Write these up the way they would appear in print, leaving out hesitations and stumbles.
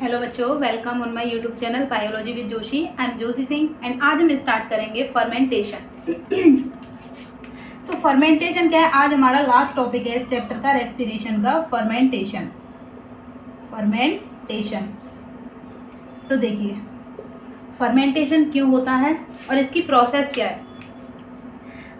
Hello बच्चों, welcome on my YouTube channel biology with Joshi. I am Joshi Singh and आज हम start करेंगे फर्मेंटेशन। तो फर्मेंटेशन क्या है? आज हमारा लास्ट टॉपिक है इस चैप्टर का, रेस्पिरेशन का, फर्मेंटेशन। फर्मेंटेशन तो देखिए, फर्मेंटेशन क्यों होता है और इसकी प्रोसेस क्या है।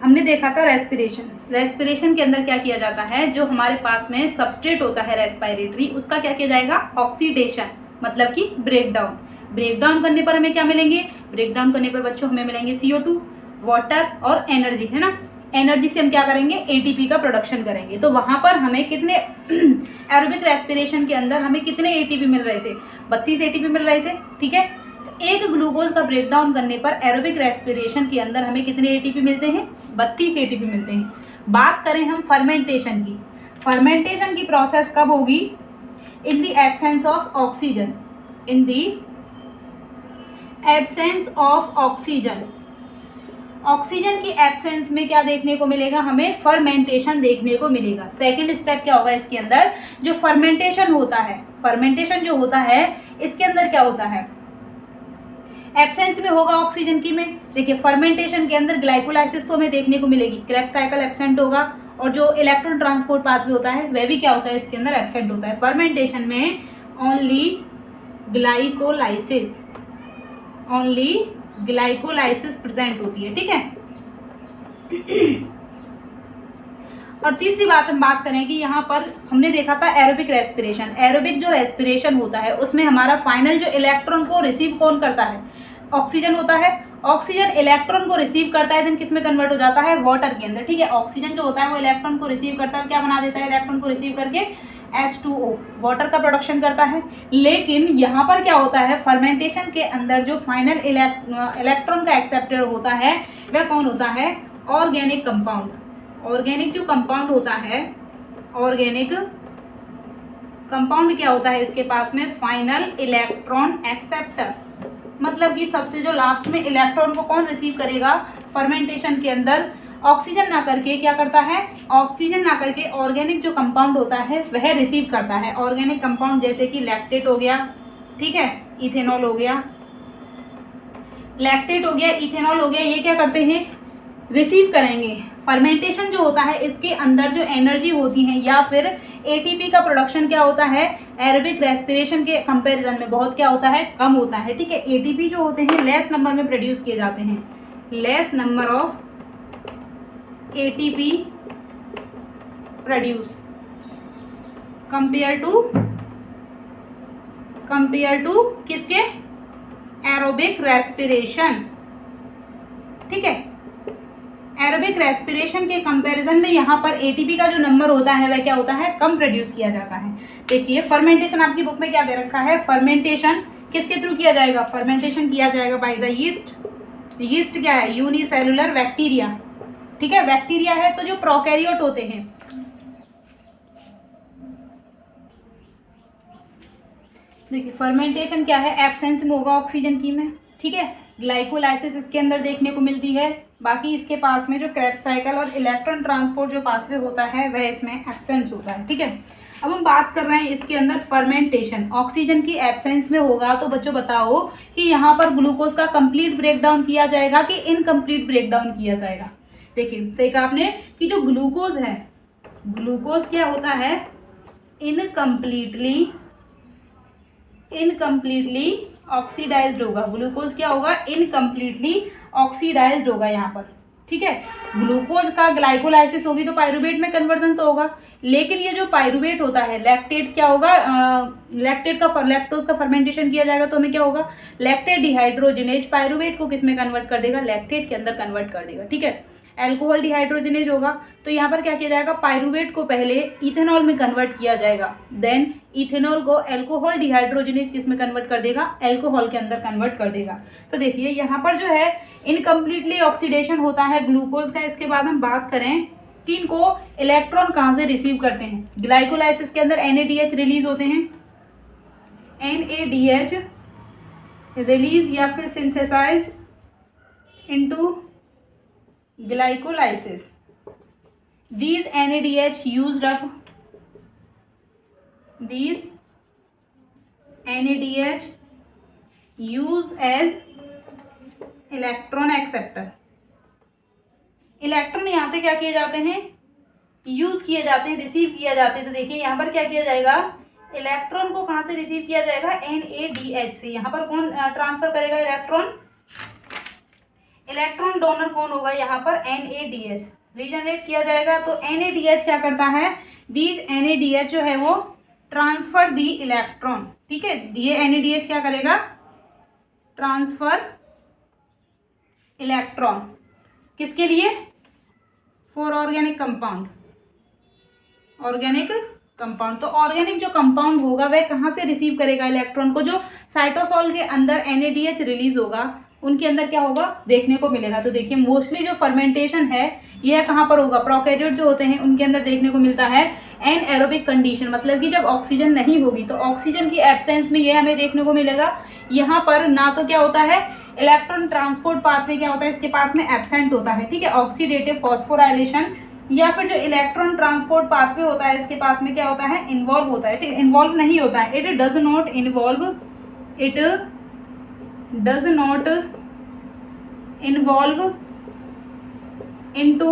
हमने देखा था रेस्पिरेशन के अंदर क्या किया जाता है, जो हमारे पास में सबस्ट्रेट होता है रेस्पिरेटरी, उसका क्या किया जाएगा, ऑक्सीडेशन, मतलब कि ब्रेकडाउन करने पर हमें क्या मिलेंगे, ब्रेकडाउन करने पर बच्चों हमें मिलेंगे CO2, वाटर और एनर्जी, है ना। एनर्जी से हम क्या करेंगे, ATP का प्रोडक्शन करेंगे। तो वहां पर हमें कितने एरोबिक रेस्पिरेशन के अंदर हमें कितने ATP मिल रहे थे, 32 ATP मिल रहे थे, ठीक है। एक ग्लूकोज का ब्रेकडाउन करने पर एरोबिक रेस्पिरेशन के अंदर हमें कितने ATP मिलते हैं, 32 ATP मिलते हैं। बात करें हम फर्मेंटेशन की, फर्मेंटेशन की प्रोसेस कब होगी, in the absence of oxygen, in the absence of oxygen. Oxygen की एब्सेंस में क्या देखने को मिलेगा, हमें फर्मेंटेशन देखने को मिलेगा। सेकंड स्टेप क्या होगा इसके अंदर, जो फर्मेंटेशन होता है, फर्मेंटेशन जो होता है इसके अंदर क्या होता है, एब्सेंस में होगा ऑक्सीजन की में। देखिए फर्मेंटेशन के अंदर ग्लाइकोलाइसिस तो हमें देखने को मिलेगी, क्रेब्स साइकिल एब्सेंट होगा, और जो इलेक्ट्रॉन ट्रांसपोर्ट पाथवे होता है वह भी क्या होता है इसके अंदर एब्सेंट होता है। फर्मेंटेशन में only glycolysis, only glycolysis present होती है, ठीक है। और तीसरी बात हम बात करें कि यहाँ पर हमने देखा था एरोबिक रेस्पिरेशन। एरोबिक जो रेस्पिरेशन होता है उसमें हमारा फाइनल जो इलेक्ट्रॉन को रिसीव कौन करता है, ऑक्सीजन होता है। ऑक्सीजन इलेक्ट्रॉन को रिसीव करता है, देन किस में कन्वर्ट हो जाता है, वाटर के अंदर, ठीक है। ऑक्सीजन जो होता है वो इलेक्ट्रॉन को रिसीव करता है, क्या बना देता है, इलेक्ट्रॉन को रिसीव करके H2O, वाटर का प्रोडक्शन करता है। लेकिन यहाँ पर क्या होता है, फर्मेंटेशन के अंदर जो फाइनल इलेक्ट्रॉन का एक्सेप्टर होता है वह कौन होता है, ऑर्गेनिक कंपाउंड। ऑर्गेनिक जो कंपाउंड होता है, ऑर्गेनिक कंपाउंड क्या होता है इसके पास में, फाइनल इलेक्ट्रॉन एक्सेप्टर, मतलब कि सबसे जो लास्ट में इलेक्ट्रॉन को कौन रिसीव करेगा, फर्मेंटेशन के अंदर ऑक्सीजन ना करके क्या करता है, ऑक्सीजन ना करके ऑर्गेनिक जो कंपाउंड होता है वह रिसीव करता है। ऑर्गेनिक कंपाउंड जैसे कि लैक्टेट हो गया, ठीक है, इथेनॉल हो गया, लैक्टेट हो गया, इथेनॉल हो गया, ये क्या करते हैं, रिसीव करेंगे। फर्मेंटेशन जो होता है इसके अंदर जो एनर्जी होती है या फिर ATP का प्रोडक्शन क्या होता है, एरोबिक रेस्पिरेशन के कंपैरिजन में बहुत क्या होता है, कम होता है, ठीक है। ATP जो होते हैं लेस नंबर में प्रोड्यूस किए जाते हैं, less number of ATP produce compare to किसके, एरोबिक रेस्पिरेशन, ठीक है। एरोबिक रेस्पिरेशन के कंपैरिजन में यहाँ पर ATP का जो नंबर होता है वह क्या होता है, कम प्रोड्यूस किया जाता है। देखिए फर्मेंटेशन आपकी बुक में क्या दे रखा है, फर्मेंटेशन किसके थ्रू किया जाएगा, फर्मेंटेशन किया जाएगा बाय द यीस्ट। यीस्ट क्या है, यूनिसेलुलर बैक्टीरिया, ठीक है। बैक्टीरिया है तो जो प्रोकैरियोट होते हैं, देखिए फर्मेंटेशन क्या है, एब्सेंस में होगा ऑक्सीजन की में, ठीक है। ग्लाइकोलाइसिस इसके अंदर देखने को मिलती है, बाकी इसके पास में जो क्रेब्स साइकिल और इलेक्ट्रॉन ट्रांसपोर्ट जो पाथवे होता है वह इसमें एब्सेंट होता है, ठीक है। अब हम बात कर रहे हैं इसके अंदर फर्मेंटेशन ऑक्सीजन की एब्सेंस में होगा, तो बच्चों बताओ कि यहाँ पर ग्लूकोज का कंप्लीट ब्रेकडाउन किया जाएगा कि इनकम्प्लीट ब्रेकडाउन किया जाएगा। देखिए सही कहा आपने कि जो ग्लूकोज है, ग्लूकोज क्या होता है, इनकम्प्लीटली ऑक्सीडाइज्ड होगा। ग्लूकोज क्या होगा, इनकम्प्लीटली ऑक्सीडाइज्ड होगा यहाँ पर, ठीक है। ग्लूकोज का ग्लाइकोलाइसिस होगी तो पाइरूवेट में कन्वर्जन तो होगा, लेकिन ये जो पाइरूवेट होता है, लैक्टेट क्या होगा, लैक्टोज का फर्मेंटेशन किया जाएगा तो हमें क्या होगा, लैक्टेट डिहाइड्रोजिनेज पाइरूवेट को किस में कन्वर्ट कर देगा, लैक्टेट के अंदर कन्वर्ट कर देगा, ठीक है। एल्कोहल डिहाइड्रोजिनेज होगा तो यहाँ पर क्या किया जाएगा, पाइरूवेट को पहले इथेनॉल में कन्वर्ट किया जाएगा, देन इथेनॉल को एल्कोहल डिहाइड्रोजिनेज किस में कन्वर्ट कर देगा, एल्कोहल के अंदर कन्वर्ट कर देगा। तो देखिए यहाँ पर जो है इनकम्प्लीटली ऑक्सीडेशन होता है ग्लूकोज का। इसके बाद हम बात करें कि इनको इलेक्ट्रॉन कहाँ से रिसीव करते हैं, ग्लाइकोलाइसिस के अंदर NADH रिलीज होते हैं, NADH रिलीज या फिर synthesise into glycolysis. These NADH used up, these NADH use as electron acceptor. Electron यहाँ से क्या किए जाते हैं, यूज किए जाते हैं, रिसीव किए जाते हैं। तो देखिए यहाँ पर क्या किया जाएगा, इलेक्ट्रॉन को कहाँ से रिसीव किया जाएगा, NADH से। यहाँ पर कौन ट्रांसफर करेगा इलेक्ट्रॉन, इलेक्ट्रॉन डोनर कौन होगा यहाँ पर, NADH रीजनरेट किया जाएगा। तो NADH क्या करता है, दीज NADH जो है वो ट्रांसफर दी इलेक्ट्रॉन। ठीक है, ये NADH क्या करेगा, ट्रांसफर इलेक्ट्रॉन, किसके लिए, for organic compound, organic compound. तो ऑर्गेनिक जो कंपाउंड होगा वह कहाँ से रिसीव करेगा इलेक्ट्रॉन को, जो साइटोसॉल के अंदर NADH रिलीज होगा उनके अंदर क्या होगा, देखने को मिलेगा। तो देखिए मोस्टली जो फर्मेंटेशन है यह कहाँ पर होगा, प्रोकैरियोट जो होते हैं उनके अंदर देखने को मिलता है एनएरोबिक कंडीशन, मतलब कि जब ऑक्सीजन नहीं होगी तो ऑक्सीजन की एब्सेंस में यह हमें देखने को मिलेगा। यहाँ पर ना तो क्या होता है, इलेक्ट्रॉन ट्रांसपोर्ट पाथवे क्या होता है इसके पास में एब्सेंट होता है। ठीक है, ऑक्सीडेटिव फॉस्फोराइलेशन या फिर जो इलेक्ट्रॉन ट्रांसपोर्ट पाथवे होता है इसके पास में क्या होता है, इन्वॉल्व होता है। ठीक है, इन्वॉल्व नहीं होता है, it does not involve, it does not involve into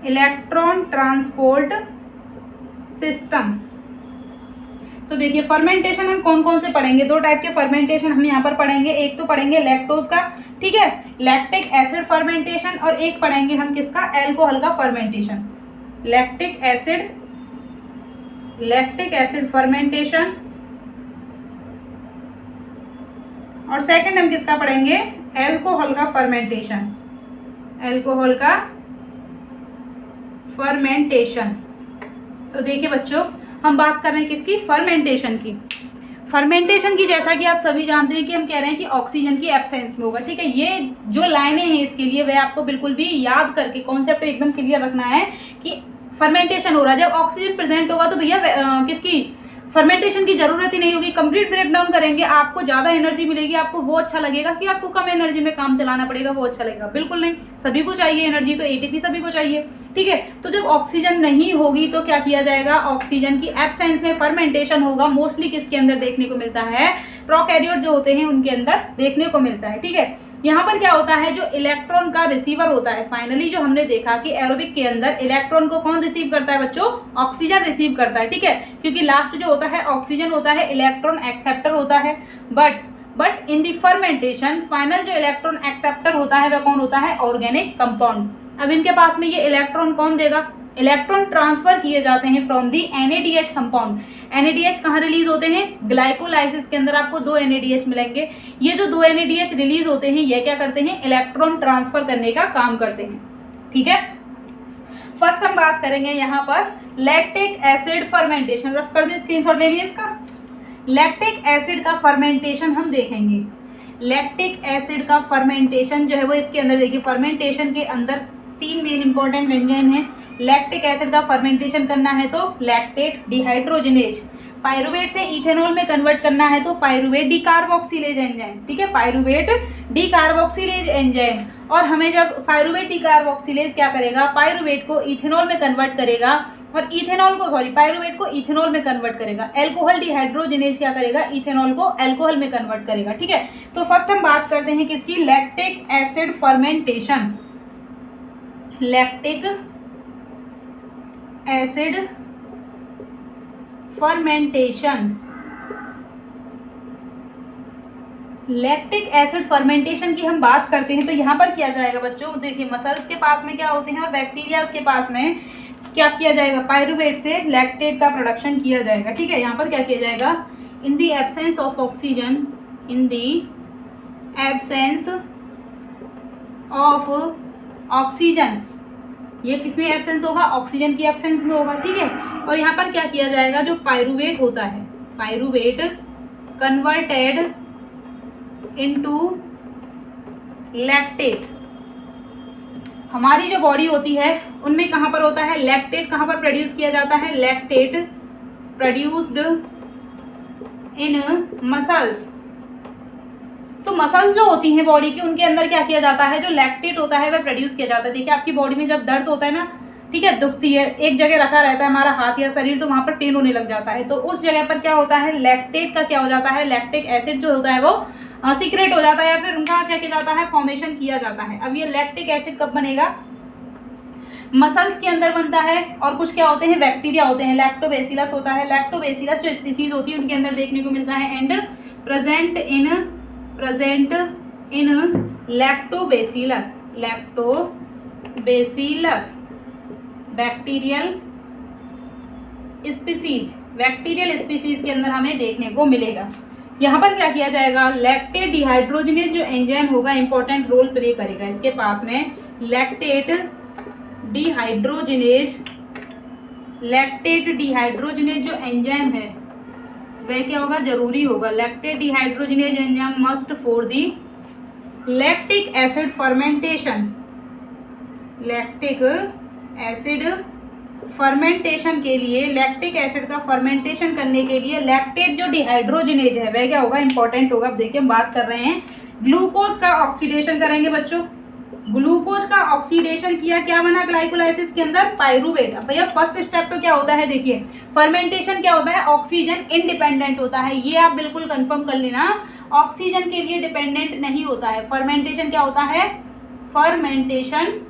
electron transport system. तो देखिए फर्मेंटेशन हम कौन कौन से पढ़ेंगे, दो टाइप के फर्मेंटेशन हम यहाँ पर पढ़ेंगे। एक तो पढ़ेंगे लैक्टोज का, ठीक है, लैक्टिक एसिड फर्मेंटेशन, और एक पढ़ेंगे हम किसका, अल्कोहल का फर्मेंटेशन, लैक्टिक एसिड फर्मेंटेशन। और सेकंड हम किसका पढ़ेंगे, अल्कोहल का फर्मेंटेशन, अल्कोहल का फर्मेंटेशन। तो देखिए बच्चों हम बात कर रहे हैं किसकी, फर्मेंटेशन की। फर्मेंटेशन की जैसा कि आप सभी जानते हैं कि हम कह रहे हैं कि ऑक्सीजन की एब्सेंस में होगा। ठीक है, ये जो लाइनें हैं इसके लिए वह आपको बिल्कुल भी याद करके कॉन्सेप्ट एकदम क्लियर रखना है कि फर्मेंटेशन हो रहा है। जब ऑक्सीजन प्रेजेंट होगा तो भैया किसकी, फर्मेंटेशन की जरूरत ही नहीं होगी। कंप्लीट ब्रेक डाउन करेंगे, आपको ज्यादा एनर्जी मिलेगी, आपको वो अच्छा लगेगा कि आपको कम एनर्जी में काम चलाना पड़ेगा, वो अच्छा लगेगा, बिल्कुल नहीं। सभी को चाहिए एनर्जी, तो एटीपी सभी को चाहिए। ठीक है, तो जब ऑक्सीजन नहीं होगी तो क्या किया जाएगा, ऑक्सीजन की एब्सेंस में फर्मेंटेशन होगा। मोस्टली किसके अंदर देखने को मिलता है, प्रोकैरियोट जो होते हैं उनके अंदर देखने को मिलता है। ठीक है, यहाँ पर क्या होता है, जो इलेक्ट्रॉन का रिसीवर होता है, फाइनली जो हमने देखा कि एरोबिक के अंदर इलेक्ट्रॉन को कौन रिसीव करता है बच्चों, ऑक्सीजन रिसीव करता है। ठीक है, क्योंकि लास्ट जो होता है ऑक्सीजन होता है, इलेक्ट्रॉन एक्सेप्टर होता है। But in the fermentation final जो इलेक्ट्रॉन एक्सेप्टर होता है वह कौन होता है, ऑर्गेनिक कंपाउंड। अब इनके पास में ये इलेक्ट्रॉन कौन देगा, इलेक्ट्रॉन ट्रांसफर किए जाते हैं from the NADH compound. NADH कहाँ रिलीज होते हैं, ग्लाइकोलाइसिस के अंदर आपको 2 NADH मिलेंगे। ये जो 2 NADH रिलीज होते हैं ये क्या करते हैं, इलेक्ट्रॉन ट्रांसफर करने का काम करते हैं। ठीक है, फर्स्ट हम बात करेंगे यहाँ पर लैक्टिक एसिड फर्मेंटेशन। रफ कर दे, स्क्रीनशॉट ले लिए इसका। लैक्टिक एसिड का फर्मेंटेशन हम देखेंगे। लैक्टिक एसिड का फर्मेंटेशन जो है वो इसके अंदर देखिए, फर्मेंटेशन के अंदर 3 मेन इंपॉर्टेंट एंजाइम हैं। लैक्टिक एसिड का फर्मेंटेशन करना है तो लैक्टेट डिहाइड्रोजिनेज, पायरुवेट से इथेनॉल में कन्वर्ट करना है तो पायरुवेट डिकार्बोक्सिलेज एंजाइम। ठीक है, पायरुवेट डिकार्बोक्सिलेज एंजाइम। और हमें जब पायरुवेट डिकार्बोक्सिलेज क्या करेगा, पायरुवेट को इथेनॉल में कन्वर्ट करेगा, और इथेनॉल को पायरुवेट को इथेनॉल में कन्वर्ट करेगा। अल्कोहल डिहाइड्रोजिनेज क्या करेगा, इथेनॉल को अल्कोहल में कन्वर्ट करेगा। ठीक है, तो फर्स्ट हम बात करते हैं किसकी, lactic acid fermentation. Lactic acid fermentation, lactic acid fermentation की हम बात करते हैं तो यहाँ पर किया जाएगा बच्चों, देखिए मसल्स के पास में क्या होते हैं और बैक्टीरिया के पास में क्या किया जाएगा, पायरुवेट से लैक्टेट का प्रोडक्शन किया जाएगा। ठीक है, यहाँ पर क्या किया जाएगा, in the absence of oxygen, in the absence of oxygen, ये किसमें एब्सेंस होगा, ऑक्सीजन की एब्सेंस में होगा। ठीक है, और यहाँ पर क्या किया जाएगा, जो पायरुवेट होता है, पायरुवेट कन्वर्टेड इनटू लैक्टेट। हमारी जो बॉडी होती है उनमें कहाँ पर होता है, लैक्टेट कहाँ पर प्रोड्यूस किया जाता है, लैक्टेट प्रोड्यूस्ड इन मसल्स। तो मसल्स जो होती हैं बॉडी की उनके अंदर क्या किया जाता है, जो लैक्टेट होता है वह प्रोड्यूस किया जाता है। देखिए आपकी बॉडी में जब दर्द होता है ना, ठीक है, दुखती है, एक जगह रखा रहता है हमारा हाथ या शरीर, तो वहाँ पर पेन होने लग जाता है, तो उस जगह पर क्या होता है, लैक्टेट का क्या हो जाता है, लैक्टिक एसिड जो होता है वो सीक्रेट हो जाता है, या फिर उनका क्या किया जाता है, फॉर्मेशन किया जाता है। अब ये लैक्टिक एसिड कब बनेगा, मसल्स के अंदर बनता है, और कुछ क्या होते हैं, बैक्टीरिया होते हैं, लैक्टोबैसिलस होता है, लैक्टोबैसिलस जो स्पीसीज होती है उनके अंदर देखने को मिलता है, and present in lactobacillus bacterial species के अंदर हमें देखने को मिलेगा। यहाँ पर क्या किया जाएगा, लैक्टेट डिहाइड्रोजिनेज जो एंजाइम होगा इंपॉर्टेंट रोल प्ले करेगा इसके पास में। लैक्टेट डिहाइड्रोजिनेज जो एंजाइम है वह क्या होगा, जरूरी होगा। Lactate dehydrogenase enzyme must for the lactic acid fermentation, lactic acid fermentation के लिए, लैक्टिक एसिड का फर्मेंटेशन करने के लिए लैक्टेट जो डिहाइड्रोजिनेज है वह क्या होगा, इंपॉर्टेंट होगा। अब देखिए हम बात कर रहे हैं ग्लूकोज का ऑक्सीडेशन करेंगे बच्चों, ग्लूकोज का ऑक्सीडेशन किया, क्या बना ग्लाइकोलाइसिस के अंदर, पाइरूवेट। अब भैया फर्स्ट स्टेप तो क्या होता है, देखिए फर्मेंटेशन क्या होता है, ऑक्सीजन इंडिपेंडेंट होता है, ये आप बिल्कुल कंफर्म कर लेना, ऑक्सीजन के लिए डिपेंडेंट नहीं होता है। फर्मेंटेशन क्या होता है, फर्मेंटेशन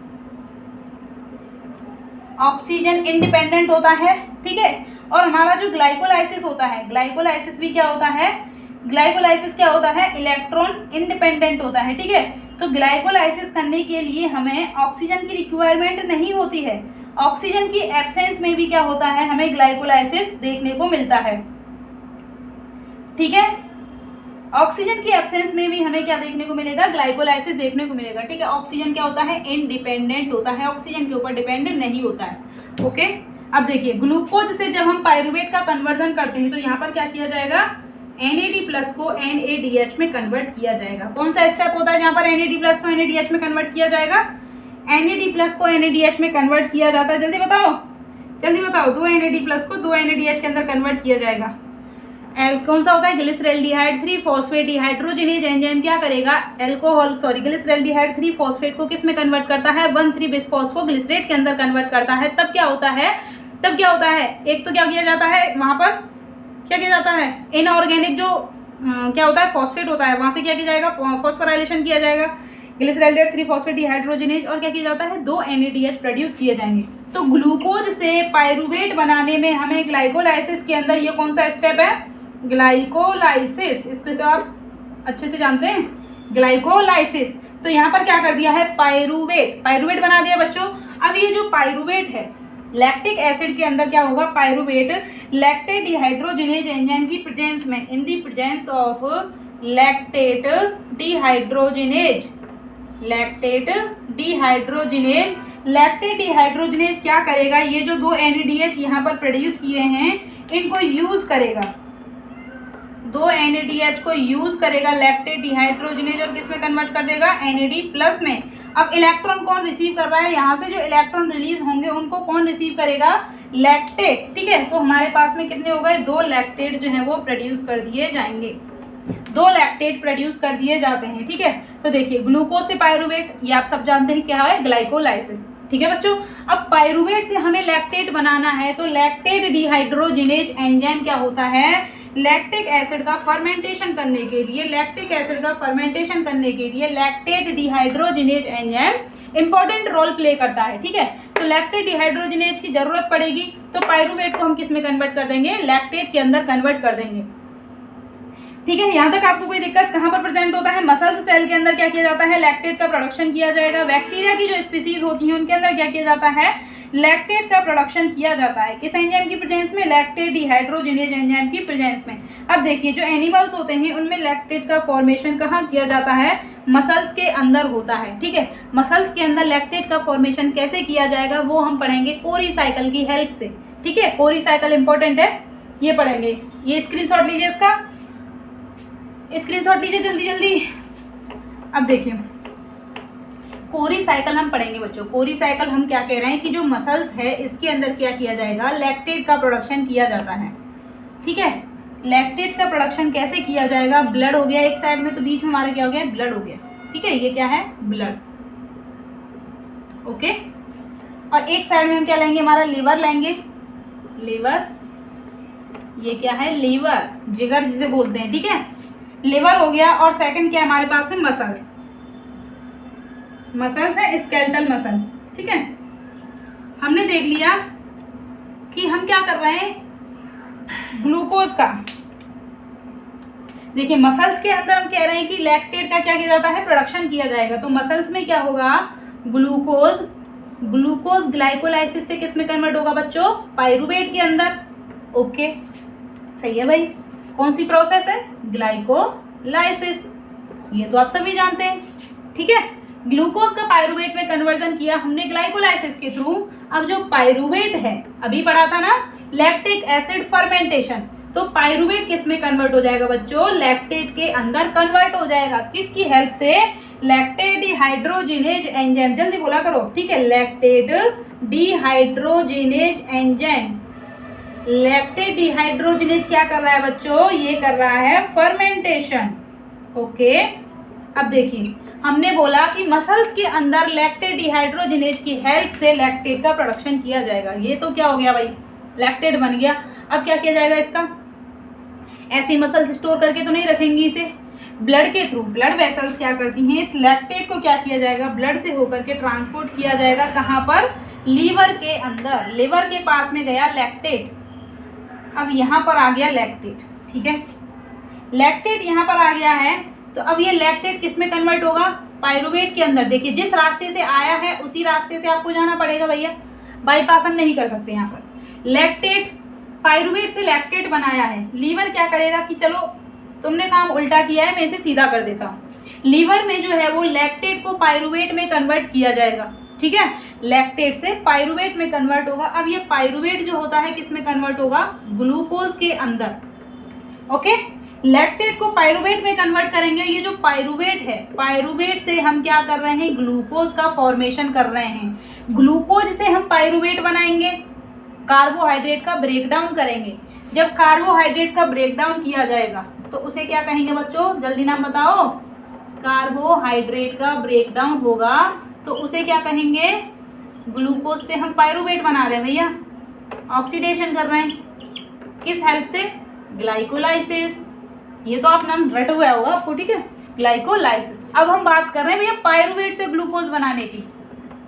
ऑक्सीजन इंडिपेंडेंट होता है, ठीक है। और हमारा जो ग्लाइकोलाइसिस होता है, ग्लाइकोलाइसिस भी क्या होता है, ग्लाइकोलाइसिस क्या होता है, इलेक्ट्रॉन इंडिपेंडेंट होता है, ठीक है। तो ग्लाइकोलाइसिस करने के लिए हमें ऑक्सीजन की रिक्वायरमेंट नहीं होती है, ऑक्सीजन की एब्सेंस में भी क्या होता है, हमें ग्लाइकोलाइसिस देखने को मिलता है, ठीक है। ऑक्सीजन की एब्सेंस में भी हमें क्या देखने को मिलेगा, ग्लाइकोलाइसिस देखने को मिलेगा, ठीक है। ऑक्सीजन क्या होता है, इंडिपेंडेंट होता है, ऑक्सीजन के ऊपर डिपेंडेंट नहीं होता है, ओके। अब देखिए ग्लूकोज से जब हम पाइरूवेट का कन्वर्जन करते हैं तो यहाँ पर क्या किया जाएगा, NAD+ को NADH में कन्वर्ट किया जाएगा। कौन सा स्टेप होता है जहाँ पर NAD+ को NADH में कन्वर्ट किया जाएगा, NAD+ को NADH में कन्वर्ट किया जाता है, जल्दी बताओ 2 NAD+ को 2 NADH के अंदर कन्वर्ट किया जाएगा। कौन सा होता है, ग्लिसरैल्डिहाइड 3-फॉस्फेट डिहाइड्रोजिनेज एंजाइम क्या करेगा, ग्लिसरैल्डिहाइड 3-फॉस्फेट को किस में कन्वर्ट करता है, 1,3-बिसफॉस्फोग्लिसरेट के अंदर कन्वर्ट करता है। तब क्या होता है, एक तो क्या किया जाता है, वहां पर क्या किया जाता है, इनऑर्गेनिक जो क्या होता है, फॉस्फेट होता है, वहां से क्या किया जाएगा, फॉस्फोराइलेशन किया जाएगा, ग्लिसरैल्डिहाइड 3-फॉस्फेट डिहाइड्रोजिनेज, और क्या किया जाता है, 2 NADH प्रोड्यूस किए जाएंगे। तो ग्लूकोज से पाइरूवेट बनाने में हमें ग्लाइकोलाइसिस के अंदर ये कौन सा स्टेप है, ग्लाइकोलाइसिस, इसको आप अच्छे से जानते हैं, ग्लाइकोलाइसिस। तो यहाँ पर क्या कर दिया है, पाइरूवेट बना दिया बच्चों। अब ये जो पाइरूवेट है, लैक्टिक एसिड के अंदर क्या होगा, पाइरूवेट लैक्टेट डिहाइड्रोजिनेज एंजाइम की प्रेजेंस में, in the presence of lactate dehydrogenase क्या करेगा, ये जो 2 NADH यहाँ पर प्रोड्यूस किए हैं इनको यूज करेगा, 2 NADH को यूज करेगा लैक्टेट डिहाइड्रोजिनेज, और किस में कन्वर्ट कर देगा, NAD+ में। अब इलेक्ट्रॉन कौन रिसीव कर रहा है, यहाँ से जो इलेक्ट्रॉन रिलीज होंगे उनको कौन रिसीव करेगा, लैक्टेट, ठीक है। तो हमारे पास में कितने हो गए, 2 लैक्टेट जो है वो प्रोड्यूस कर दिए जाएंगे, 2 लैक्टेट प्रोड्यूस कर दिए जाते हैं, ठीक है। तो देखिए ग्लूकोज से पाइरूवेट, ये आप सब जानते हैं क्या है, ग्लाइकोलाइसिस, ठीक है बच्चों। अब पाइरूवेट से हमें लैक्टेट बनाना है, तो लैक्टेट डिहाइड्रोजिनेज एंजाइम क्या होता है, लैक्टिक एसिड का फर्मेंटेशन करने के लिए, lactate dehydrogenase enzyme important role play करता है, ठीक है। तो लैक्टेट डिहाइड्रोजिनेज की जरूरत पड़ेगी, तो पाइरूवेट को हम किस में कन्वर्ट कर देंगे, लैक्टेट के अंदर कन्वर्ट कर देंगे, ठीक है। यहाँ तक आपको कोई दिक्कत, कहाँ पर प्रेजेंट होता है, मसल्स सेल के अंदर क्या किया जाता है, लैक्टेट का प्रोडक्शन किया जाएगा। बैक्टीरिया की जो स्पीसीज होती हैं उनके अंदर क्या किया जाता है, लैक्टेट का प्रोडक्शन किया जाता है, किस एंजाइम की प्रेजेंस में, लैक्टेट डिहाइड्रोजिनेज एंजाइम की प्रेजेंस में। अब देखिए जो एनिमल्स होते हैं उनमें लैक्टेट का फॉर्मेशन कहाँ किया जाता है, मसल्स के अंदर होता है, ठीक है। मसल्स के अंदर लैक्टेट का फॉर्मेशन कैसे किया जाएगा वो हम पढ़ेंगे कोरी साइकिल की हेल्प से, ठीक है। कोरी साइकिल इंपॉर्टेंट है, ये पढ़ेंगे, ये स्क्रीनशॉट लीजिए, इसका स्क्रीनशॉट लीजिए जल्दी जल्दी। अब देखिए कोरी साइकिल हम पढ़ेंगे बच्चों। कोरी साइकिल हम क्या कह रहे हैं कि जो मसल्स है इसके अंदर क्या किया जाएगा, लैक्टेट का प्रोडक्शन किया जाता है, ठीक है। लैक्टेट का प्रोडक्शन कैसे किया जाएगा, ब्लड हो गया एक साइड में, तो बीच में हमारा क्या हो गया, ब्लड हो गया, ठीक है। ये क्या है, ब्लड, ओके। और एक साइड में हम क्या लेंगे, हमारा लीवर लेंगे, लीवर, ये क्या है, लीवर, जिगर जिसे बोलते हैं, ठीक है, लीवर हो गया। और सेकंड क्या है हमारे पास में, मसल्स, मसल्स है स्केलेटल मसल, ठीक है। हमने देख लिया कि हम क्या कर रहे हैं, ग्लूकोज का, देखिए मसल्स के अंदर हम कह रहे हैं कि लैक्टेट का क्या किया जाता है, प्रोडक्शन किया जाएगा। तो मसल्स में क्या होगा, ग्लूकोज, ग्लूकोज ग्लाइकोलाइसिस से किस में कन्वर्ट होगा बच्चों, पाइरूवेट के अंदर। ओके, सही है भाई। कौन सी प्रोसेस है, ग्लाइकोलाइसिस, ये तो आप सभी जानते हैं, ठीक है। ग्लूकोज का पाइरूवेट में कन्वर्जन किया हमने ग्लाइकोलाइसिस के थ्रू। अब जो पाइरूवेट है, अभी पढ़ा था ना, लैक्टिक एसिड फर्मेंटेशन, तो पाइरूवेट किस में कन्वर्ट हो जाएगा बच्चों, लैक्टेट के अंदर कन्वर्ट हो जाएगा। किसकी हेल्प से, लैक्टेट डिहाइड्रोजिनेज एंजाइम, जल्दी बोला करो, ठीक है, lactate dehydrogenase enzyme. Lactate dehydrogenase क्या कर रहा है बच्चों, ये कर रहा है फर्मेंटेशन। ओके, अब देखिए हमने बोला कि मसल्स के अंदर लैक्टेट डिहाइड्रोजिनेज की हेल्प से लैक्टेट का प्रोडक्शन किया जाएगा। ये तो क्या हो गया भाई, लैक्टेट बन गया। अब क्या किया जाएगा इसका, ऐसी मसल्स स्टोर करके तो नहीं रखेंगी इसे, ब्लड के थ्रू, ब्लड वेसल्स क्या करती हैं, इस लैक्टेट को क्या किया जाएगा, ब्लड से होकर के ट्रांसपोर्ट किया जाएगा, कहाँ पर, लीवर के अंदर। लीवर के पास में गया लैक्टेट, अब यहाँ पर आ गया लैक्टेट, ठीक है, लैक्टेट यहाँ पर आ गया है। तो अब ये लैक्टेट किस में कन्वर्ट होगा, पाइरूवेट के अंदर। देखिए जिस रास्ते से आया है उसी रास्ते से आपको जाना पड़ेगा भैया, बाईपास हम नहीं कर सकते। यहाँ पर लैक्टेट, पाइरूवेट से लैक्टेट बनाया है, लीवर क्या करेगा कि चलो तुमने काम उल्टा किया है, मैं इसे सीधा कर देता हूँ। लीवर में जो है वो लैक्टेट को पाइरूवेट में कन्वर्ट किया जाएगा, ठीक है, लैक्टेट से पाइरूवेट में कन्वर्ट होगा। अब ये पाइरूवेट जो होता है किस में कन्वर्ट होगा, ग्लूकोज के अंदर। ओके, लैक्टेट को पाइरूवेट में कन्वर्ट करेंगे। ये जो पाइरूवेट है, पाइरूवेट से हम क्या कर रहे हैं, ग्लूकोज का फॉर्मेशन कर रहे हैं। ग्लूकोज से हम पाइरूवेट बनाएंगे, कार्बोहाइड्रेट का ब्रेकडाउन करेंगे। जब कार्बोहाइड्रेट का ब्रेकडाउन किया जाएगा तो उसे क्या कहेंगे बच्चों, जल्दी नाम बताओ, कार्बोहाइड्रेट का ब्रेकडाउन होगा तो उसे क्या कहेंगे, ग्लूकोज से हम पाइरूवेट बना रहे हैं भैया, ऑक्सीडेशन कर रहे हैं, किस हेल्प से, ग्लाइकोलाइसिस। ये तो आप नाम रट हुआ होगा आपको, ठीक है, ग्लाइकोलाइसिस। अब हम बात कर रहे हैं भैया पाइरूवेट से ग्लूकोज बनाने की।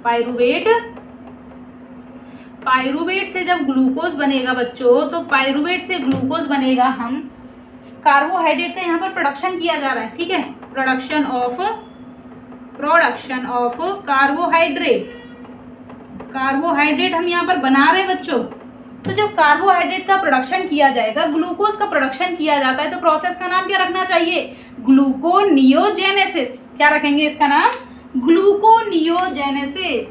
पाइरूवेट, पाइरूवेट से जब ग्लूकोज बनेगा बच्चों, तो पाइरूवेट से ग्लूकोज बनेगा, हम कार्बोहाइड्रेट का यहाँ पर प्रोडक्शन किया जा रहा है, ठीक है, प्रोडक्शन ऑफ कार्बोहाइड्रेट, कार्बोहाइड्रेट हम यहाँ पर बना रहे हैं बच्चों। तो जब कार्बोहाइड्रेट का प्रोडक्शन किया जाएगा, ग्लूकोज का प्रोडक्शन किया जाता है, तो प्रोसेस का नाम क्या रखना चाहिए, ग्लूकोनियोजेनेसिस। क्या रखेंगे इसका नाम, ग्लूकोनियोजेनेसिस,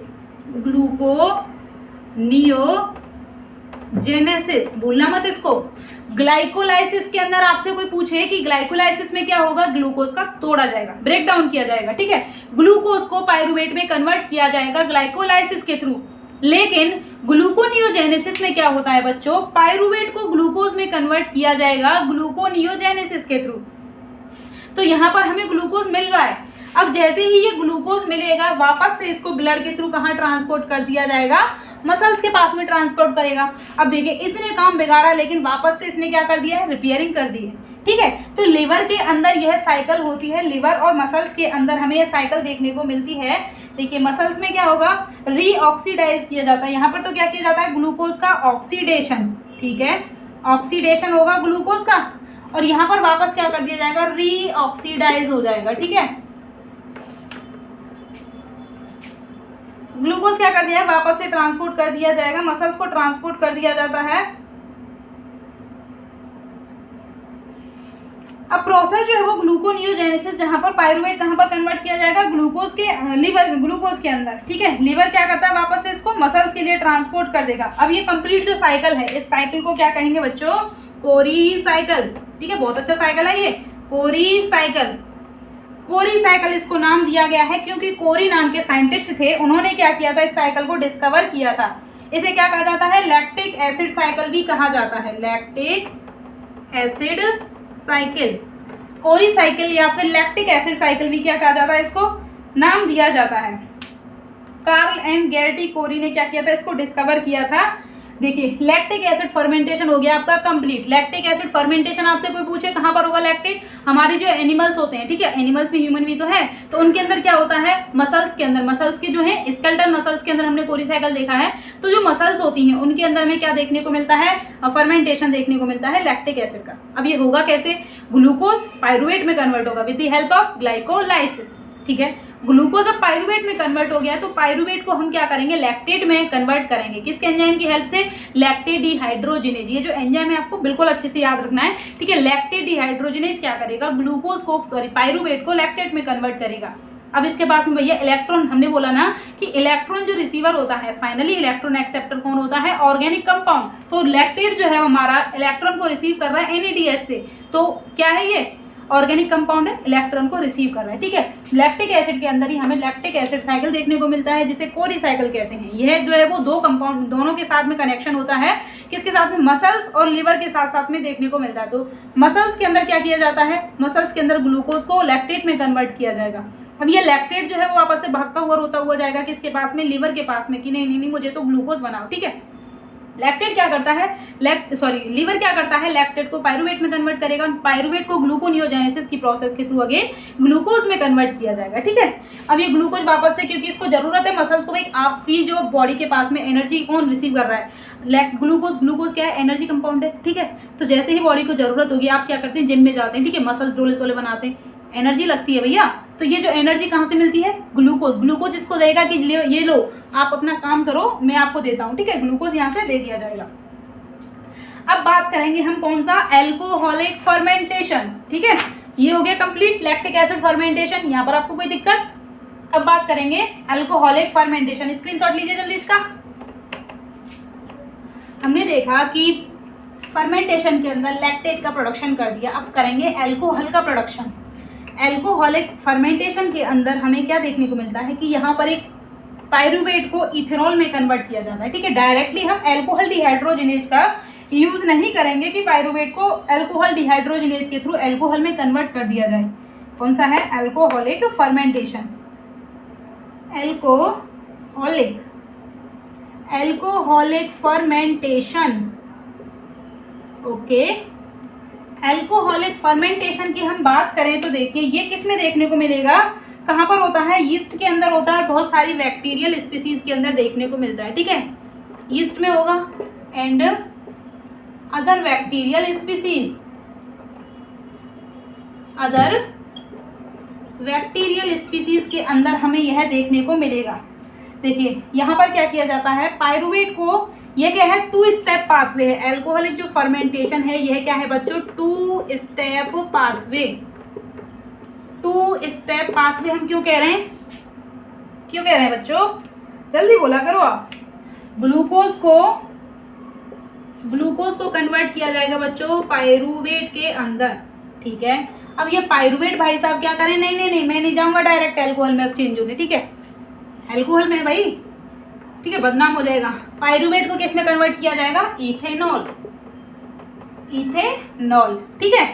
ग्लूकोनियोजेनेसिस, भूलना मत इसको। ग्लाइकोलाइसिस के अंदर आपसे कोई पूछे कि ग्लाइकोलाइसिस में क्या होगा, ग्लूकोज का तोड़ा जाएगा, ब्रेक डाउन किया जाएगा, ठीक है, ग्लूकोज को पाइरूवेट में कन्वर्ट किया जाएगा ग्लाइकोलाइसिस के थ्रू। लेकिन ग्लूकोनियोजेनेसिस में क्या होता है बच्चों, पाइरूवेट को ग्लूकोज में कन्वर्ट किया जाएगा ग्लूकोनियोजेनेसिस के थ्रू। तो यहाँ पर हमें ग्लूकोज मिल रहा है। अब जैसे ही ये ग्लूकोज मिलेगा, वापस से इसको ब्लड के थ्रू कहाँ ट्रांसपोर्ट कर दिया जाएगा, मसल्स के पास में ट्रांसपोर्ट करेगा। अब देखिए इसने काम बिगाड़ा, लेकिन वापस से इसने क्या कर दिया है, रिपेयरिंग कर दी है, ठीक है। तो लिवर के अंदर यह साइकिल होती है, लिवर और मसल्स के अंदर हमें यह साइकिल देखने को मिलती है। देखिए मसल्स में क्या होगा, रीऑक्सीडाइज किया जाता है, यहाँ पर तो क्या किया जाता है, ग्लूकोज का ऑक्सीडेशन, ठीक है, ऑक्सीडेशन होगा ग्लूकोज का, और यहाँ पर वापस क्या कर दिया जाएगा, रीऑक्सीडाइज हो जाएगा, ठीक है। ग्लूकोज क्या कर दिया है, वापस से ट्रांसपोर्ट कर दिया जाएगा, मसल्स को ट्रांसपोर्ट कर दिया जाता है। अब प्रोसेस जो है वो ग्लूकोनियोजेनेसिस, जहां पर पाइरूवेट कहां पर कन्वर्ट किया जाएगा, ग्लूकोज के लीवर, ग्लूकोज के अंदर, ठीक है। लीवर क्या करता है, वापस से इसको मसल्स के लिए ट्रांसपोर्ट कर देगा। अब ये कंप्लीट जो साइकिल है, इस साइकिल को क्या कहेंगे बच्चों, कोरी साइकिल, ठीक है, बहुत अच्छा साइकिल है ये, कोरी साइकिल। कोरी साइकिल इसको नाम दिया गया है क्योंकि कोरी नाम के साइंटिस्ट थे, उन्होंने क्या किया था, इस साइकिल को डिस्कवर किया था। इसे क्या कहा जाता है, लैक्टिक एसिड साइकिल भी कहा जाता है, लैक्टिक एसिड साइकिल, कोरी साइकिल या फिर लैक्टिक एसिड साइकिल भी क्या कहा जाता है, इसको नाम दिया जाता है। कार्ल एंड गेर्टी कोरी ने क्या किया था, इसको डिस्कवर किया था। देखिए लैक्टिक एसिड फर्मेंटेशन हो गया आपका कंप्लीट। लैक्टिक एसिड फर्मेंटेशन आपसे कोई पूछे कहाँ पर होगा लैक्टिक, हमारी जो एनिमल्स होते हैं, ठीक है, एनिमल्स भी ह्यूमन भी तो है, तो उनके अंदर क्या होता है, मसल्स के अंदर, मसल्स के जो है स्केलेटल मसल्स के अंदर हमने कोरी साइकिल देखा है, तो जो मसल्स होती हैं उनके अंदर हमें क्या देखने को मिलता है, फर्मेंटेशन देखने को मिलता है लैक्टिक एसिड का। अब ये होगा कैसे, ग्लूकोज पायरुवेट में कन्वर्ट होगा with the help of glycolysis, ठीक है। ग्लूकोज अब पायरुवेट में कन्वर्ट हो गया है, तो पायरुवेट को हम क्या करेंगे, लैक्टेट में कन्वर्ट करेंगे, किसके एंजाइम की हेल्प से, लैक्टेट डिहाइड्रोजिनेज। ये जो एंजाइम है आपको बिल्कुल अच्छे से याद रखना है, ठीक है। लैक्टेट डिहाइड्रोजिनेज क्या करेगा, ग्लूकोज को पायरुवेट को लैक्टेट में कन्वर्ट करेगा। अब इसके पास में भैया इलेक्ट्रॉन, हमने बोला ना कि इलेक्ट्रॉन जो रिसीवर होता है, फाइनली इलेक्ट्रॉन एक्सेप्टर कौन होता है, ऑर्गेनिक कंपाउंड। तो लैक्टेट जो है हमारा इलेक्ट्रॉन को रिसीव कर रहा है NADH से, तो क्या है ये ऑर्गेनिक कंपाउंड है, इलेक्ट्रॉन को रिसीव कर रहा है, ठीक है। लैक्टिक एसिड के अंदर ही हमें लैक्टिक एसिड साइकिल देखने को मिलता है, जिसे कोरी साइकिल कहते हैं। यह जो है वो दो कंपाउंड, दोनों के साथ में कनेक्शन होता है, किसके साथ में, मसल्स और लिवर के साथ साथ में देखने को मिलता है। तो मसल्स के अंदर क्या किया जाता है, मसल्स के अंदर ग्लूकोज को लैक्टेट में कन्वर्ट किया जाएगा। अब ये लैक्टेट जो है वो आपस से भागता हुआ रोता हुआ जाएगा किसके पास में, लिवर के पास में, कि नहीं मुझे तो ग्लूकोज बनाओ, ठीक है। लैक्टेट क्या करता है, लीवर क्या करता है, लैक्टेट को पायरुवेट में कन्वर्ट करेगा, पायरुवेट को ग्लूकोनियोजेनेसिस की प्रोसेस के थ्रू अगेन ग्लूकोज में कन्वर्ट किया जाएगा, ठीक है। अब ये ग्लूकोज वापस से, क्योंकि इसको जरूरत है मसल्स को, भाई आपकी जो बॉडी के पास में एनर्जी कौन रिसीव कर रहा है, ग्लूकोज क्या है, एनर्जी कंपाउंड है, ठीक है। तो जैसे ही बॉडी को जरूरत होगी आप क्या करते हैं, जिम में जाते हैं, ठीक है, मसल्स डोले सोले बनाते हैं, एनर्जी लगती है भैया, तो ये जो एनर्जी कहाँ से मिलती है, ग्लूकोज इसको देगा कि ये लो आप अपना काम करो, मैं आपको देता हूँ, ठीक है, ग्लूकोज यहाँ से दे दिया जाएगा। अब बात करेंगे हम कौन सा, एल्कोहलिक फर्मेंटेशन, ठीक है। ये हो गया कंप्लीट लैक्टिक एसिड फर्मेंटेशन, यहाँ पर आपको कोई दिक्कत। अब बात करेंगे एल्कोहलिक फर्मेंटेशन, स्क्रीनशॉट लीजिए जल्दी इसका। हमने देखा कि फर्मेंटेशन के अंदर लैक्टेट का प्रोडक्शन कर दिया, अब करेंगे एल्कोहल का प्रोडक्शन। एल्कोहलिक फर्मेंटेशन के अंदर हमें क्या देखने को मिलता है कि यहाँ पर एक पायरुवेट को इथेनॉल में कन्वर्ट किया जाता है, ठीक है। डायरेक्टली हम एल्कोहल डिहाइड्रोजिनेज का यूज नहीं करेंगे कि पायरुवेट को एल्कोहल डिहाइड्रोजिनेज के थ्रू एल्कोहल में कन्वर्ट कर दिया जाए। कौन सा है, alcoholic fermentation, alcoholic fermentation, okay. Alcoholic fermentation की हम बात करें तो देखिए ये किस में देखने को मिलेगा, कहाँ पर होता है, यीस्ट के अंदर होता है, बहुत सारी बैक्टीरियल स्पीसीज के अंदर देखने को मिलता है, ठीक है, यीस्ट में होगा and other bacterial species, other bacterial species के अंदर हमें यह देखने को मिलेगा। देखिए यहाँ पर क्या किया जाता है, पायरुवेट को, ये क्या है, 2 स्टेप पाथवे है, एल्कोहलिक जो फर्मेंटेशन है यह क्या है बच्चों, 2 स्टेप पाथवे। 2 स्टेप पाथवे हम क्यों कह रहे हैं बच्चों, जल्दी बोला करो आप। ग्लूकोज को कन्वर्ट किया जाएगा बच्चों पायरुवेट के अंदर, ठीक है। अब ये पायरुवेट भाई साहब क्या करें, नहीं मैं नहीं जाऊंगा डायरेक्ट एल्कोहल में अब चेंज होने, ठीक है, एल्कोहल में भाई, ठीक है, बदनाम हो जाएगा। पायरुवेट को किस में कन्वर्ट किया जाएगा, इथेनॉल, ठीक है।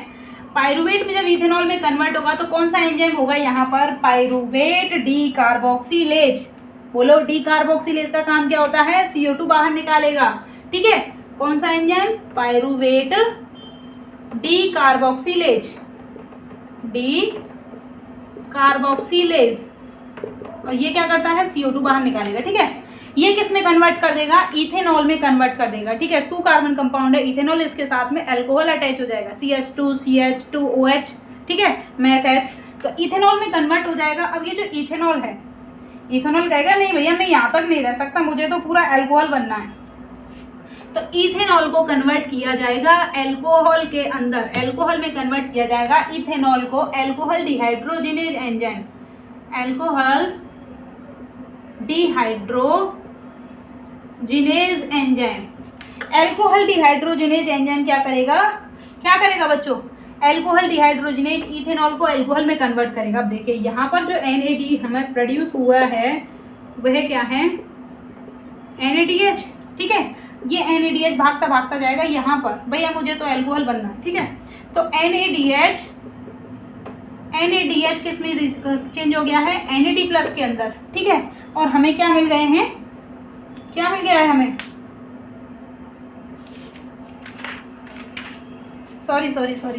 पायरुवेट में जब इथेनॉल में कन्वर्ट होगा तो कौन सा एंजाइम होगा यहाँ पर, पायरुवेट डीकार्बोक्सिलेज। बोलो डीकार्बोक्सिलेज का काम क्या होता है, CO2 बाहर निकालेगा, ठीक है। कौन सा एंजाइम, पायरुवेट डीकार्बोक्सिलेज, और ये क्या करता है, CO2 बाहर निकालेगा, ठीक है। ये किस में कन्वर्ट कर देगा, इथेनॉल में कन्वर्ट कर देगा, ठीक है। 2 कार्बन कंपाउंड है इथेनॉल, इसके साथ में अल्कोहल अटैच हो जाएगा, CH2 CH2OH, ठीक है, मैथ, तो इथेनॉल में कन्वर्ट हो जाएगा। अब ये जो इथेनॉल है, इथेनॉल कहेगा नहीं भैया मैं यहाँ तक नहीं रह सकता, मुझे तो पूरा अल्कोहल बनना है, तो इथेनॉल को कन्वर्ट किया जाएगा अल्कोहल के अंदर, अल्कोहल में कन्वर्ट किया जाएगा इथेनॉल को, alcohol dehydrogenase enzyme, alcohol dehydrogenase enzyme. Alcohol dehydrogenase enzyme क्या करेगा बच्चों, अल्कोहल डिहाइड्रोजिनेज इथेनॉल को अल्कोहल में कन्वर्ट करेगा। अब देखिए यहाँ पर जो NAD हमें प्रोड्यूस हुआ है वह क्या है, NADH, ठीक है। ये NADH भागता भागता जाएगा यहाँ पर, भैया मुझे तो अल्कोहल बनना है, ठीक है। तो NaDH किस में चेंज हो गया है, Na+ के अंदर, ठीक है। और हमें क्या मिल गए हैं, क्या मिल गया है हमें, सॉरी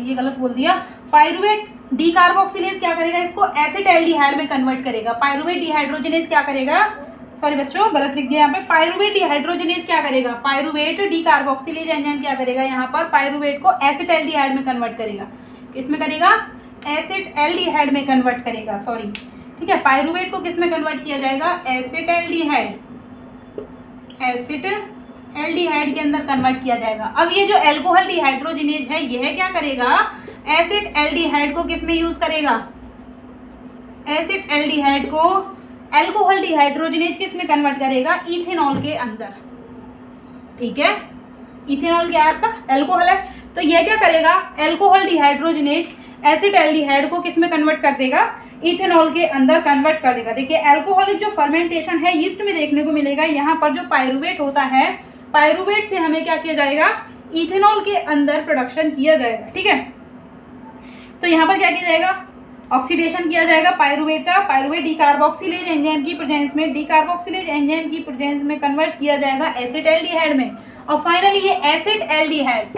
ये गलत बोल दिया। पायरुवेट डीकार्बोक्सिलेज क्या करेगा, इसको एसिटाल्डिहाइड में कन्वर्ट करेगा। पायरुवेट डिहाइड्रोजनेज क्या करेगा, सॉरी बच्चों गलत लिख दिया यहाँ पे, पायरुवेट डिहाइड्रोजनेज क्या करेगा, पायरुवेट डीकार्बोक्सिलेज एंजाइम क्या करेगा, यहाँ पर पायरुवेट को एसिटाल्डिहाइड में कन्वर्ट करेगा। किस में करेगा, एसिटाल्डिहाइड में कन्वर्ट करेगा, सॉरी, ठीक है। पायरुवेट को किस में कन्वर्ट किया जाएगा, एसिटाल्डिहाइड, एल्डिहाइड के अंदर कन्वर्ट किया जाएगा। अब ये जो एल्कोहल डिहाइड्रोजिनेज है यह क्या करेगा, एसिड एल्डिहाइड को किस में यूज करेगा, एसिड एल्डिहाइड को एल्कोहल डिहाइड्रोजिनेज किस में कन्वर्ट करेगा, इथेनॉल के अंदर, ठीक है। इथेनॉल क्या है आपका, एल्कोहल है, तो यह क्या करेगा, एल्कोहल डिहाइड्रोजिनेज एसिड एल्डिहाइड को किस में कन्वर्ट कर देगा, इथेनॉल के अंदर कन्वर्ट कर देगा। देखिए एल्कोहलिक जो फर्मेंटेशन है यीस्ट में देखने को मिलेगा। यहाँ पर जो पायरुवेट होता है, पायरुवेट से हमें क्या किया जाएगा, इथेनॉल के अंदर प्रोडक्शन किया जाएगा, ठीक है। तो यहाँ पर क्या किया जाएगा, ऑक्सीडेशन किया जाएगा पायरुवेट का, पायरुवेट डीकार्बोक्सिलेज एंजाइम की प्रेजेंस में, डीकार्बोक्सिलेज एंजाइम की प्रेजेंस में कन्वर्ट किया जाएगा एसिड एल्डिहाइड में। और फाइनली ये एसिड एल्डिहाइड,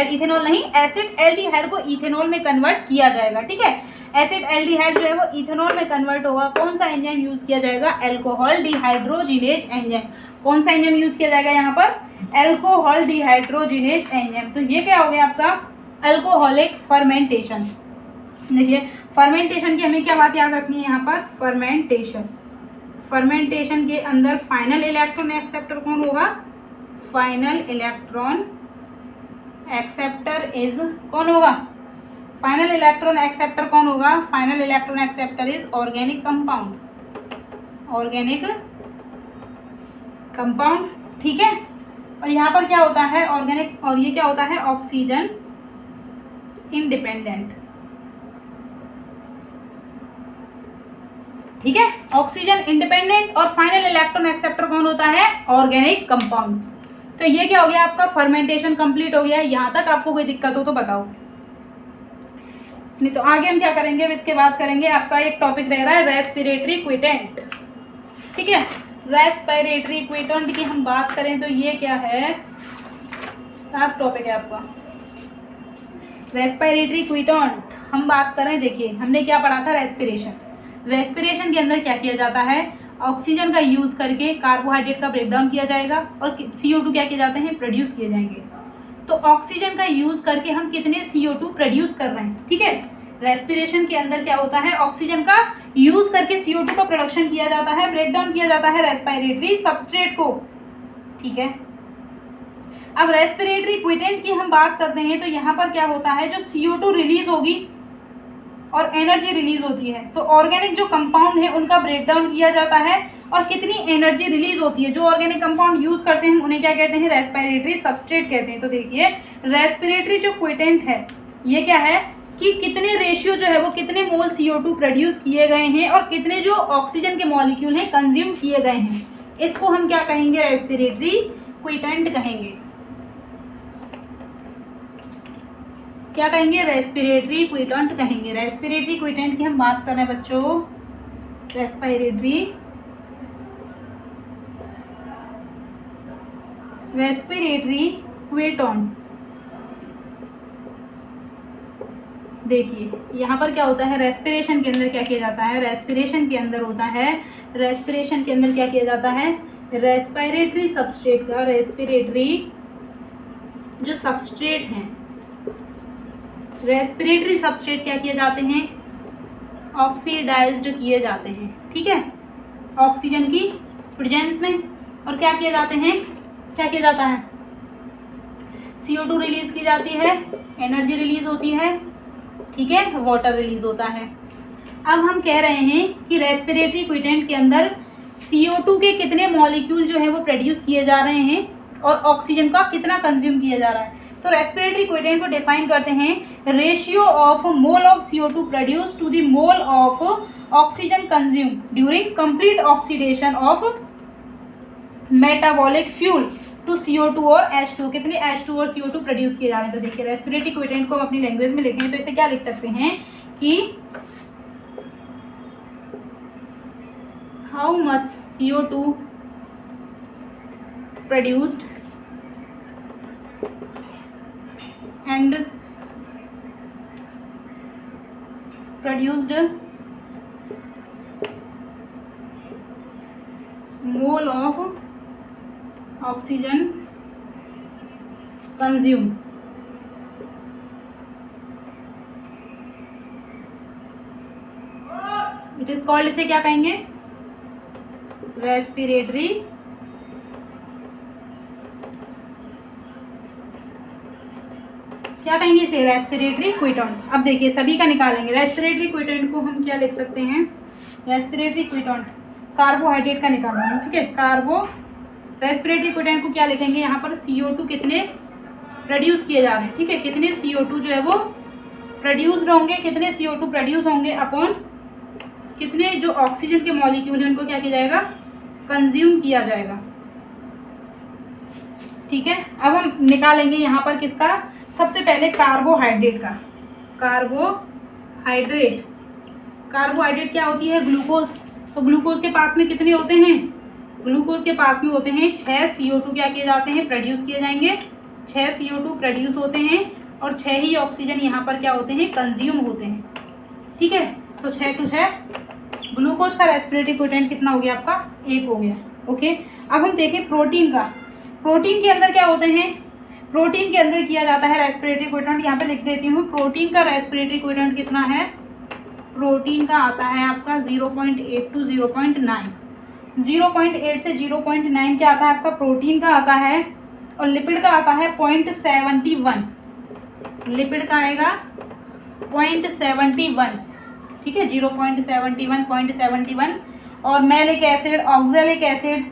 इथेनॉल नहीं, एसिड एल्डिहाइड को इथेनॉल में कन्वर्ट किया जाएगा, ठीक है। एसिड एल्डिहाइड जो है वो इथेनॉल में कन्वर्ट होगा। कौन सा एंजाइम यूज किया जाएगा, अल्कोहल डिहाइड्रोजिनेज एंजाइम। कौन सा एंजाइम यूज किया जाएगा यहाँ पर, अल्कोहल डिहाइड्रोजिनेज एंजाइम। तो ये क्या हो गया आपका, अल्कोहलिक फर्मेंटेशन। देखिए फर्मेंटेशन की हमें क्या बात याद रखनी है यहाँ पर, फर्मेंटेशन के अंदर फाइनल इलेक्ट्रॉन एक्सेप्टर कौन होगा, फाइनल इलेक्ट्रॉन एक्सेप्टर इज कौन होगा, फाइनल इलेक्ट्रॉन एक्सेप्टर कौन होगा, final electron acceptor is organic compound, ठीक है। और यहाँ पर क्या होता है, ऑर्गेनिक, और ये क्या होता है, ऑक्सीजन इंडिपेंडेंट, ठीक है, ऑक्सीजन इंडिपेंडेंट। और फाइनल इलेक्ट्रॉन एक्सेप्टर कौन होता है, ऑर्गेनिक कंपाउंड। तो ये क्या हो गया आपका, फर्मेंटेशन कंप्लीट हो गया। यहाँ तक आपको कोई दिक्कत हो तो बताओ, नहीं तो आगे हम क्या करेंगे, इसके बाद करेंगे आपका एक टॉपिक रह रहा है रेस्पिरेटरी क्विटेंट, ठीक है। रेस्पिरेटरी क्विटेंट की हम बात करें तो ये क्या है, लास्ट टॉपिक है आपका रेस्पिरेटरी क्विटेंट। हम बात करें, देखिए हमने क्या पढ़ा था, रेस्पिरेशन के अंदर क्या किया जाता है, ऑक्सीजन का यूज करके कार्बोहाइड्रेट का ब्रेकडाउन किया जाएगा और CO2 क्या किए जाते हैं, प्रोड्यूस किए जाएंगे। तो ऑक्सीजन का यूज करके हम कितने CO2 प्रोड्यूस कर रहे हैं, ठीक है। रेस्पिरेशन के अंदर क्या होता है, ऑक्सीजन का यूज करके CO2 का प्रोडक्शन किया जाता है, ब्रेकडाउन किया जाता है रेस्पिरेटरी सबस्ट्रेट को, ठीक है। अब रेस्पिरेटरी क्विटेंट की हम बात करते हैं तो यहाँ पर क्या होता है, जो CO2 रिलीज होगी और एनर्जी रिलीज होती है, तो ऑर्गेनिक जो कंपाउंड है उनका ब्रेकडाउन किया जाता है और कितनी एनर्जी रिलीज होती है। जो ऑर्गेनिक कंपाउंड यूज करते हैं उन्हें क्या कहते हैं, रेस्पिरेटरी सबस्ट्रेट कहते हैं। तो देखिए रेस्पिरेटरी जो क्विटेंट है ये क्या है कि कितने रेशियो जो है वो कितने मोल CO2 प्रोड्यूस किए गए हैं और कितने जो ऑक्सीजन के मॉलिक्यूल हैं कंज्यूम किए गए हैं, इसको हम क्या कहेंगे, रेस्पिरेटरी क्विटेंट कहेंगे। क्या कहेंगे, रेस्पिरेटरी क्विटेंट कहेंगे। रेस्पिरेटरी क्विटेंट की हम बात कर रहे हैं बच्चों, रेस्पिरेटरी क्विटेंट। देखिए यहाँ पर क्या होता है, रेस्पिरेशन के अंदर क्या किया जाता है, रेस्पिरेशन के अंदर क्या किया जाता है, रेस्पिरेटरी सबस्ट्रेट का, रेस्पिरेटरी जो सबस्ट्रेट हैं, रेस्पिरेटरी सबस्ट्रेट क्या किए जाते हैं, ऑक्सीडाइज्ड किए जाते हैं, ठीक है, ऑक्सीजन की प्रेजेंस में। और क्या किए जाते हैं, क्या किया जाता है, CO2 रिलीज की जाती है, एनर्जी रिलीज होती है, ठीक है, वाटर रिलीज होता है। अब हम कह रहे हैं कि रेस्पिरेटरी क्विटेंट के अंदर CO2 के कितने मॉलिक्यूल जो है वो प्रोड्यूस किए जा रहे हैं और ऑक्सीजन का कितना कंज्यूम किया जा रहा है। तो रेस्पिरेटरी क्विटेंट को डिफाइन करते हैं, ratio of mole of CO2 produce to the mole of oxygen consume during complete oxidation of metabolic fuel to CO2 और H2। कितने H2 और CO2 प्रोड्यूस किए जा रहे हैं। तो देखिए रेस्पिरेटरी क्विटेंट को हम अपनी लैंग्वेज में लिखें तो इसे क्या लिख सकते हैं कि how much CO2 produced and produced mole of oxygen consumed. It is called, इसे क्या कहेंगे, रेस्पिरेटरी क्या कहेंगे इसे, रेस्पिरेटरी क्विटॉन्ट। अब देखिए सभी का निकालेंगे। रेस्पिरेटरी क्विटॉन्ट को हम क्या लिख सकते हैं, रेस्पिरेटरी क्विटॉन्ट कार्बोहाइड्रेट का निकालेंगे, ठीक है। रेस्पिरेटरी क्विटॉन्ट को क्या लिखेंगे यहाँ पर, CO2 कितने प्रोड्यूस किए जा रहे हैं, ठीक है, कितने CO2 जो है वो प्रोड्यूस्ड होंगे, कितने CO2 प्रोड्यूस होंगे अपॉन कितने जो ऑक्सीजन के मॉलिक्यूल हैं उनको क्या किया जाएगा, कंज्यूम किया जाएगा, ठीक है। अब हम निकालेंगे यहाँ पर किसका, सबसे पहले कार्बोहाइड्रेट का। कार्बोहाइड्रेट क्या होती है, ग्लूकोज। तो ग्लूकोज के पास में कितने होते हैं, ग्लूकोज के पास में होते हैं 6 CO2 क्या किए जाते हैं, प्रोड्यूस किए जाएंगे, 6 CO2 प्रोड्यूस होते हैं और 6 ही ऑक्सीजन यहाँ पर क्या होते हैं, कंज्यूम होते हैं, ठीक है। तो 6 to 6 ग्लूकोज का रेस्पिरेटरी क्विटेंट कितना हो गया आपका, 1 हो गया, ओके। अब हम देखें प्रोटीन का। प्रोटीन के अंदर क्या होते हैं, प्रोटीन के अंदर किया जाता है रेस्पिरेटरी क्विटेंट, यहाँ पे लिख देती हूँ। प्रोटीन का रेस्पिरेटरी क्विटेंट कितना है, प्रोटीन का आता है आपका 0.8 to 0.9, 0.8 से 0.9 क्या आता है आपका, प्रोटीन का आता है। और लिपिड का आता है 0.71, लिपिड का आएगा 0.71, ठीक है, 0.71, 0.71। और मैलिक एसिड, ऑक्सैलिक एसिड,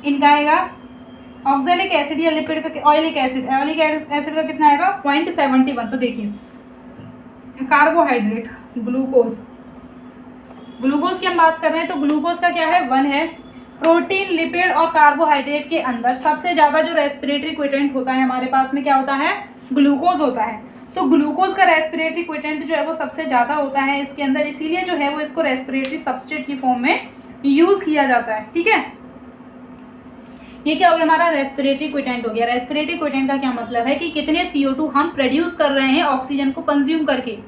इनका आएगा ऑक्सैलिक एसिड या लिपिड का, ऑयलिक एसिड का कितना आएगा, 0.71। तो देखिए कार्बोहाइड्रेट, ग्लूकोज की हम बात कर रहे हैं, तो ग्लूकोज का क्या है, 1 है। प्रोटीन, लिपिड और कार्बोहाइड्रेट के अंदर सबसे ज़्यादा जो रेस्पिरेटरी क्विटेंट होता है हमारे पास में क्या होता है, ग्लूकोज होता है। तो ग्लूकोज का रेस्पिरेटरी क्विटेंट जो है वो सबसे ज़्यादा होता है इसके अंदर, इसीलिए जो है वो इसको रेस्पिरेटरी सबस्ट्रेट की फॉर्म में यूज़ किया जाता है, ठीक है। ये क्या हो गया, हमारा रेस्पिरेटरी क्विटेंट हो गया। रेस्पिरेटरी क्विटेंट का क्या मतलब है कि कितने CO2 हम प्रोड्यूस कर रहे हैं ऑक्सीजन को कंज्यूम करके।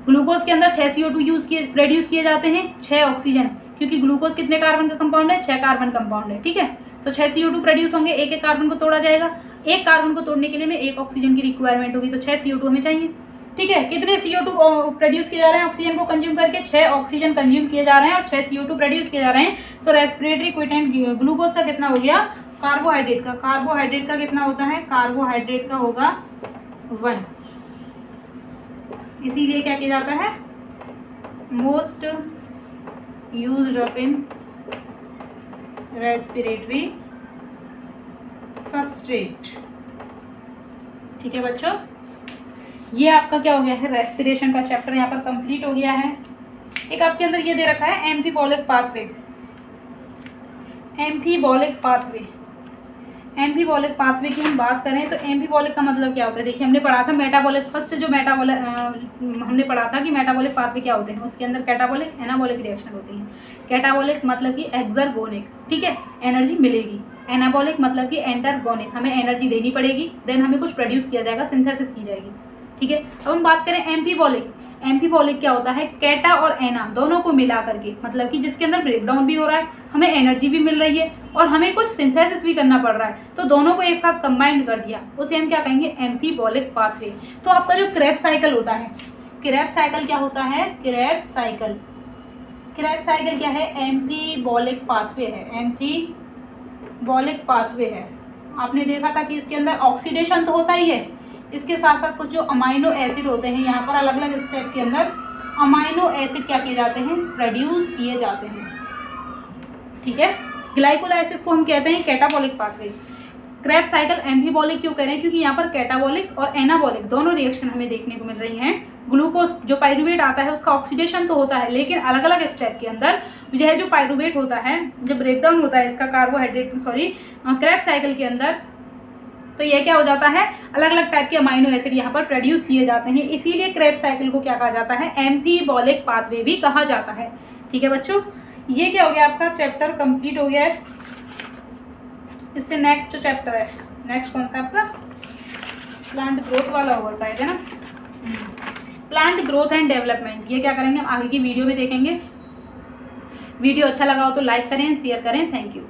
ग्लूकोज के अंदर 6 CO2 प्रोड्यूस किए जाते हैं, 6 ऑक्सीजन, क्योंकि ग्लूकोज कितने कार्बन का कंपाउंड है, 6 कार्बन कंपाउंड है, ठीक है। तो 6 CO2 प्रोड्यूस होंगे, एक कार्बन को तोड़ा जाएगा, एक कार्बन को तोड़ने के लिए में 1 ऑक्सीजन की रिक्वायरमेंट होगी, तो 6 CO2 हमें चाहिए, ठीक है। कितने CO2 प्रोड्यूस किए जा रहे हैं ऑक्सीजन को कंज्यूम करके, 6 ऑक्सीजन कंज्यूम किए जा रहे हैं और 6 CO2 प्रोड्यूस किए जा रहे हैं। तो रेस्पिरेटरी क्विटेंट ग्लूकोज का कितना हो गया, कार्बोहाइड्रेट का कितना होता है, कार्बोहाइड्रेट का होगा 1। इसीलिए क्या किया जाता है, most used up in respiratory substrate, ठीक है बच्चों। ये आपका क्या हो गया है, रेस्पिरेशन का चैप्टर यहाँ पर कंप्लीट हो गया है। एक आपके अंदर ये दे रखा है एम्फीबॉलिक पाथवे। एम्फीबॉलिक पाथवे की हम बात करें तो एम्फीबॉलिक का मतलब क्या होता है, देखिए हमने पढ़ा था मेटाबॉलिक, फर्स्ट जो मेटाबॉलिक हमने पढ़ा था कि मेटाबॉलिक पाथवे क्या होते हैं, उसके अंदर कैटाबॉलिक, एनाबॉलिक रिएक्शन होती है। कैटाबॉलिक मतलब कि एक्सर्गोनिक, ठीक है, एनर्जी मिलेगी। एनाबॉलिक मतलब कि एंटरगोनिक, हमें एनर्जी देनी पड़ेगी, देन हमें कुछ प्रोड्यूस किया जाएगा, सिंथेसिस की जाएगी, ठीक है। अब हम बात करें एम्फीबॉलिक क्या होता है, कैटा और एना दोनों को मिला करके, मतलब कि जिसके अंदर ब्रेकडाउन भी हो रहा है, हमें एनर्जी भी मिल रही है और हमें कुछ सिंथेसिस भी करना पड़ रहा है, तो दोनों को एक साथ कंबाइंड कर दिया, उसे हम क्या कहेंगे, एम्फीबॉलिक पाथवे। तो आपका जो क्रेब्स साइकिल होता है, क्रेब्स साइकिल क्या होता है, क्रेब्स साइकिल क्या है, एम्फीबॉलिक पाथवे है, एम्फीबॉलिक पाथवे है। आपने देखा था कि इसके अंदर ऑक्सीडेशन तो होता ही है, इसके साथ साथ कुछ जो अमाइनो एसिड होते हैं, यहाँ पर अलग अलग स्टेप के अंदर अमाइनो एसिड क्या किए जाते हैं, प्रोड्यूस किए जाते हैं, ठीक है। ग्लाइकोलाइसिस को हम कहते हैं catabolic pathway. Krebs cycle amphibolic क्यों कह रहे हैं, क्योंकि यहाँ पर कैटाबॉलिक और एनाबॉलिक दोनों रिएक्शन हमें देखने को मिल रही हैं। ग्लूकोज जो पाइरुवेट आता है उसका ऑक्सीडेशन तो होता है, लेकिन अलग अलग स्टेप के अंदर यह जो पाइरुवेट होता है, जब ब्रेकडाउन होता है इसका क्रेब्स साइकिल के अंदर, तो ये क्या हो जाता है, अलग अलग टाइप के अमाइनो एसिड यहाँ पर प्रोड्यूस किए जाते हैं, इसीलिए क्रेब्स साइकिल को क्या कहा जाता है, एम्फीबॉलिक पाथवे भी कहा जाता है। ठीक है बच्चों, ये क्या हो गया आपका चैप्टर कंप्लीट हो गया है। इससे नेक्स्ट जो चैप्टर है, नेक्स्ट कौन सा आपका प्लांट ग्रोथ वाला होगा शायद, है ना, प्लांट ग्रोथ एंड डेवलपमेंट। ये क्या करेंगे हम आगे की वीडियो में देखेंगे। वीडियो अच्छा लगा हो तो लाइक करें, शेयर करें। Thank you.